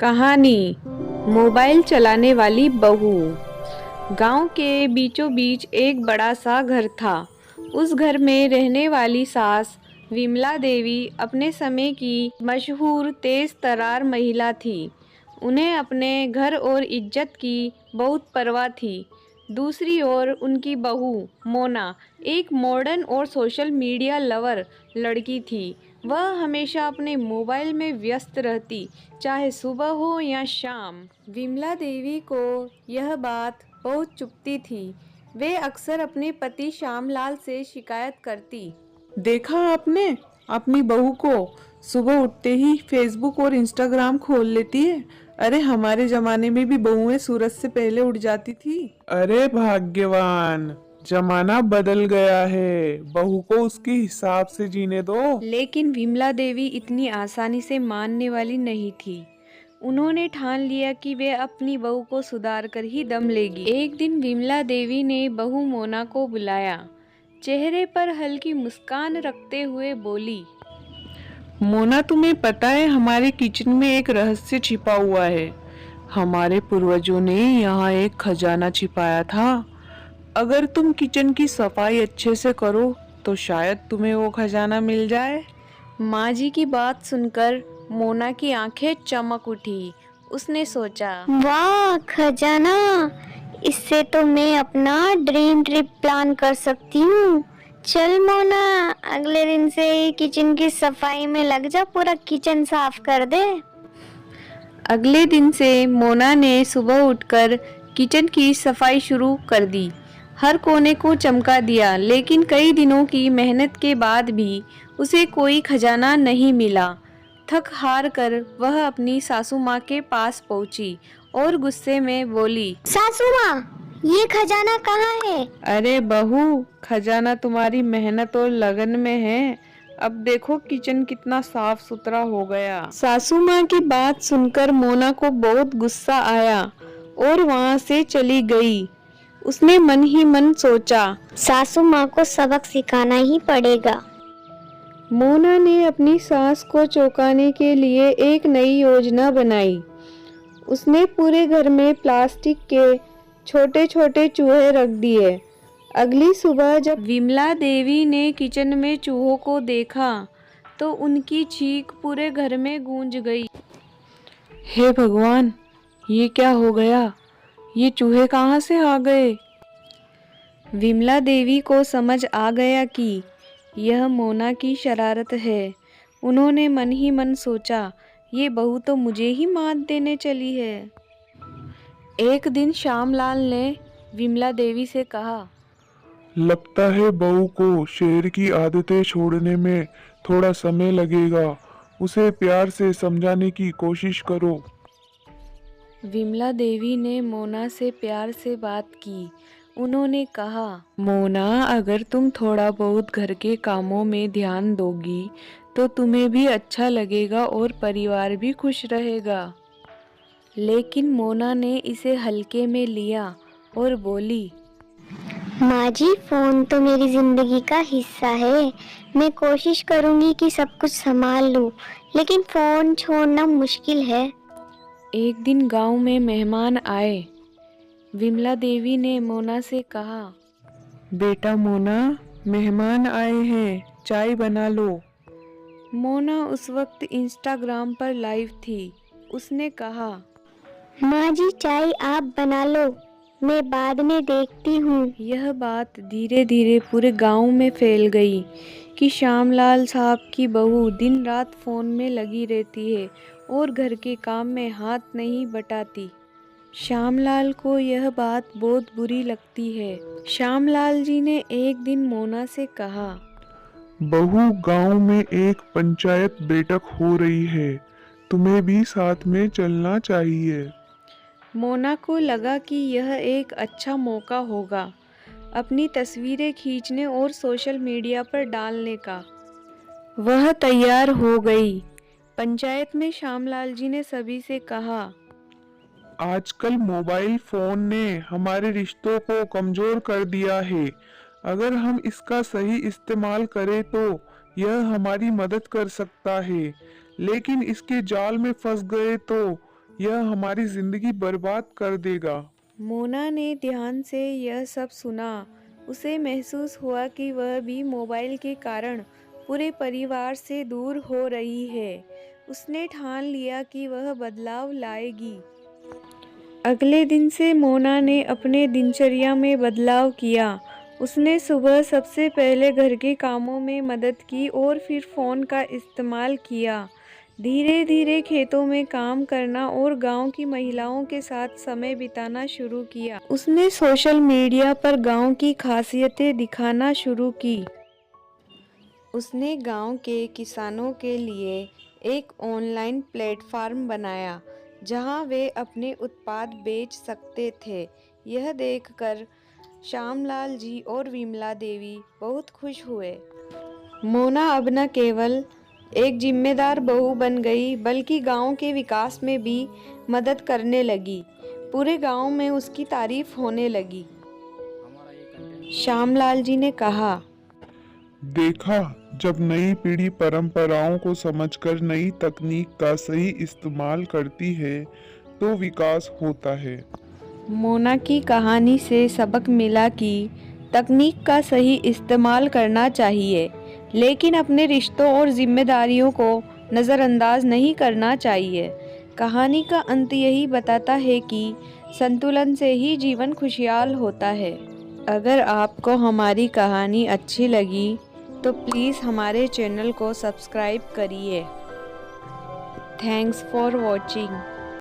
कहानी मोबाइल चलाने वाली बहू। गांव के बीचों बीच एक बड़ा सा घर था। उस घर में रहने वाली सास विमला देवी अपने समय की मशहूर तेज तर्रार महिला थी। उन्हें अपने घर और इज्जत की बहुत परवाह थी। दूसरी ओर उनकी बहू मोना एक मॉडर्न और सोशल मीडिया लवर लड़की थी। वह हमेशा अपने मोबाइल में व्यस्त रहती, चाहे सुबह हो या शाम। विमला देवी को यह बात बहुत चुभती थी। वे अक्सर अपने पति श्यामलाल से शिकायत करती। देखा आपने अपनी बहू को, सुबह उठते ही फेसबुक और इंस्टाग्राम खोल लेती है। अरे हमारे जमाने में भी बहुएं सूरज से पहले उठ जाती थी। अरे भाग्यवान, जमाना बदल गया है। बहू को उसके हिसाब से जीने दो। लेकिन विमला देवी इतनी आसानी से मानने वाली नहीं थी। उन्होंने ठान लिया कि वे अपनी बहू को सुधार कर ही दम लेगी। एक दिन विमला देवी ने बहू मोना को बुलाया। चेहरे पर हल्की मुस्कान रखते हुए बोली, मोना, तुम्हें पता है हमारे किचन में एक रहस्य छिपा हुआ है। हमारे पूर्वजों ने यहाँ एक खजाना छिपाया था। अगर तुम किचन की सफाई अच्छे से करो तो शायद तुम्हें वो खजाना मिल जाए। माँ जी की बात सुनकर मोना की आंखें चमक उठी। उसने सोचा, वाह खजाना, इससे तो मैं अपना ड्रीम ट्रिप प्लान कर सकती हूँ। चल मोना, अगले दिन से ही किचन की सफाई में लग जा, पूरा किचन साफ कर दे। अगले दिन से मोना ने सुबह उठकर किचन की सफाई शुरू कर दी। हर कोने को चमका दिया, लेकिन कई दिनों की मेहनत के बाद भी उसे कोई खजाना नहीं मिला। थक हार कर वह अपनी सासू माँ के पास पहुंची और गुस्से में बोली, सासू माँ, ये खजाना कहाँ है? अरे बहू, खजाना तुम्हारी मेहनत और लगन में है। अब देखो किचन कितना साफ सुथरा हो गया। सासू माँ की बात सुनकर मोना को बहुत गुस्सा आया और वहाँ से चली गई। उसने मन ही मन सोचा, सासू माँ को सबक सिखाना ही पड़ेगा। मोना ने अपनी सास को चौंकाने के लिए एक नई योजना बनाई। उसने पूरे घर में प्लास्टिक के छोटे छोटे चूहे रख दिए। अगली सुबह जब विमला देवी ने किचन में चूहों को देखा तो उनकी चीख पूरे घर में गूंज गई। हे भगवान, ये क्या हो गया? ये चूहे कहाँ से आ गए? विमला देवी को समझ आ गया कि यह मोना की शरारत है। उन्होंने मन ही मन सोचा, ये बहू तो मुझे ही मात देने चली है। एक दिन श्यामलाल ने विमला देवी से कहा, लगता है बहू को शहर की आदतें छोड़ने में थोड़ा समय लगेगा। उसे प्यार से समझाने की कोशिश करो। विमला देवी ने मोना से प्यार से बात की। उन्होंने कहा, मोना, अगर तुम थोड़ा बहुत घर के कामों में ध्यान दोगी तो तुम्हें भी अच्छा लगेगा और परिवार भी खुश रहेगा। लेकिन मोना ने इसे हल्के में लिया और बोली, माँ जी, फोन तो मेरी जिंदगी का हिस्सा है। मैं कोशिश करूँगी कि सब कुछ संभाल लूँ, लेकिन फोन छोड़ना मुश्किल है। एक दिन गांव में मेहमान आए। विमला देवी ने मोना से कहा, बेटा मोना, मेहमान आए हैं, चाय बना लो। मोना उस वक्त इंस्टाग्राम पर लाइव थी। उसने कहा, माँ जी, चाय आप बना लो, मैं बाद में देखती हूँ। यह बात धीरे धीरे पूरे गांव में फैल गई कि श्यामलाल साहब की बहू दिन रात फोन में लगी रहती है और घर के काम में हाथ नहीं बटाती। श्यामलाल को यह बात बहुत बुरी लगती है। श्यामलाल जी ने एक दिन मोना से कहा, बहू, गांव में एक पंचायत बैठक हो रही है। तुम्हें भी साथ में चलना चाहिए। मोना को लगा कि यह एक अच्छा मौका होगा अपनी तस्वीरें खींचने और सोशल मीडिया पर डालने का। वह तैयार हो गई। पंचायत में श्यामलाल जी ने सभी से कहा, आजकल मोबाइल फोन ने हमारे रिश्तों को कमजोर कर दिया है। अगर हम इसका सही इस्तेमाल करें तो यह हमारी मदद कर सकता है, लेकिन इसके जाल में फंस गए तो यह हमारी जिंदगी बर्बाद कर देगा। मोना ने ध्यान से यह सब सुना। उसे महसूस हुआ कि वह भी मोबाइल के कारण पूरे परिवार से दूर हो रही है। उसने ठान लिया कि वह बदलाव लाएगी। अगले दिन से मोना ने अपने दिनचर्या में बदलाव किया। उसने सुबह सबसे पहले घर के कामों में मदद की और फिर फ़ोन का इस्तेमाल किया। धीरे धीरे खेतों में काम करना और गांव की महिलाओं के साथ समय बिताना शुरू किया। उसने सोशल मीडिया पर गांव की खासियतें दिखाना शुरू की। उसने गांव के किसानों के लिए एक ऑनलाइन प्लेटफॉर्म बनाया जहां वे अपने उत्पाद बेच सकते थे। यह देखकर श्यामलाल जी और विमला देवी बहुत खुश हुए। मोना अब न केवल एक जिम्मेदार बहू बन गई बल्कि गांव के विकास में भी मदद करने लगी। पूरे गांव में उसकी तारीफ होने लगी। श्यामलाल जी ने कहा, देखा, जब नई पीढ़ी परंपराओं को समझकर नई तकनीक का सही इस्तेमाल करती है तो विकास होता है। मोना की कहानी से सबक मिला कि तकनीक का सही इस्तेमाल करना चाहिए, लेकिन अपने रिश्तों और जिम्मेदारियों को नज़रअंदाज नहीं करना चाहिए। कहानी का अंत यही बताता है कि संतुलन से ही जीवन खुशहाल होता है। अगर आपको हमारी कहानी अच्छी लगी तो प्लीज़ हमारे चैनल को सब्सक्राइब करिए। Thanks for watching.